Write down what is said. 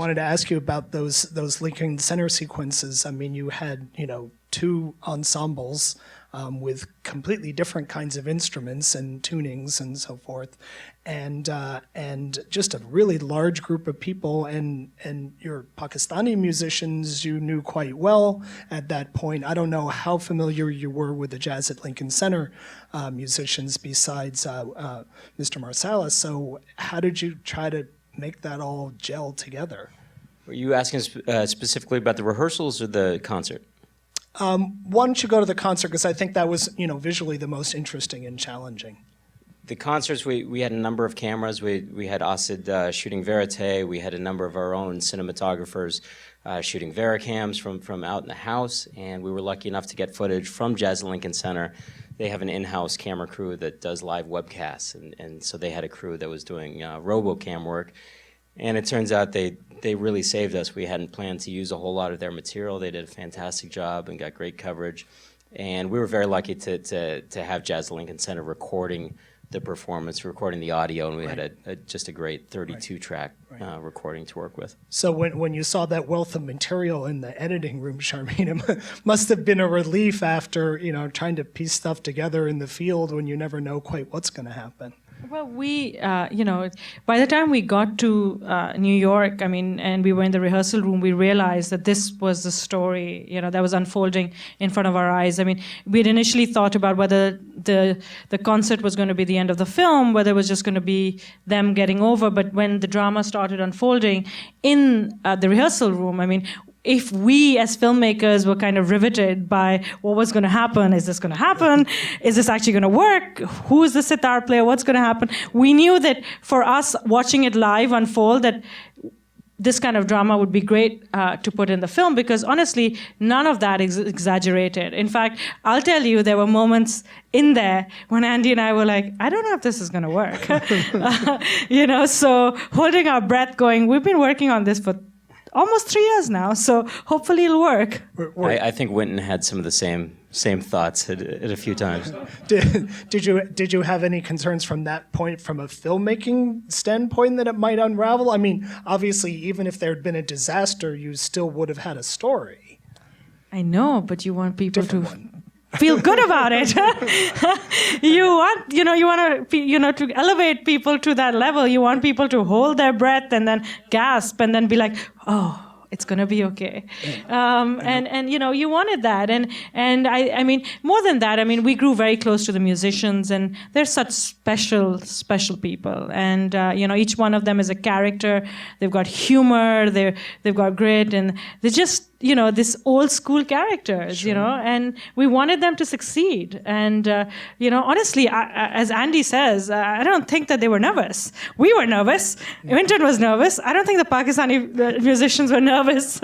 wanted to ask you about those Lincoln Center sequences. I mean, you had, two ensembles with completely different kinds of instruments and tunings and so forth, and just a really large group of people, and your Pakistani musicians you knew quite well at that point. I don't know how familiar you were with the Jazz at Lincoln Center musicians besides Mr. Marsalis. So how did you try to make that all gel together? Were you asking specifically about the rehearsals or the concert? Why don't you go to the concert, because I think that was, visually the most interesting and challenging. The concerts, we had a number of cameras. We had Asid shooting verite. We had a number of our own cinematographers shooting Vericams from out in the house, and we were lucky enough to get footage from Jazz at Lincoln Center. They have an in-house camera crew that does live webcasts, and so they had a crew that was doing RoboCam work. And it turns out they really saved us. We hadn't planned to use a whole lot of their material. They did a fantastic job and got great coverage. And we were very lucky to have Jazz at Lincoln Center recording the performance, recording the audio, and we had just a great 32-track recording to work with. So when you saw that wealth of material in the editing room, Sharmeen, it must have been a relief after, trying to piece stuff together in the field when you never know quite what's going to happen. Well, we, by the time we got to New York, and we were in the rehearsal room, we realized that this was the story, that was unfolding in front of our eyes. We'd initially thought about whether the concert was going to be the end of the film, whether it was just going to be them getting over. But when the drama started unfolding in the rehearsal room, if we as filmmakers were kind of riveted by what was going to happen, is this going to happen? Is this actually going to work? Who is the sitar player? What's going to happen? We knew that for us, watching it live unfold, that this kind of drama would be great to put in the film, because honestly, none of that is exaggerated. In fact, I'll tell you, there were moments in there when Andy and I were like, I don't know if this is going to work. So holding our breath going, we've been working on this for almost 3 years now, so hopefully it'll work. I think Wynton had some of the same thoughts at a few times. Did you have any concerns from that point, from a filmmaking standpoint, that it might unravel? Obviously, even if there had been a disaster, you still would have had a story. I know, but you want people to feel good about it. You want to elevate people to that level. You want people to hold their breath and then gasp and then be like, oh, it's going to be okay. And you wanted that. And I mean, more than that, we grew very close to the musicians, and they're such special people. And, each one of them is a character. They've got humor, they've got grit, and they're just, this old school characters, sure. And we wanted them to succeed. And, honestly, as Andy says, I don't think that they were nervous. We were nervous. Wynton was nervous. I don't think the Pakistani musicians were nervous.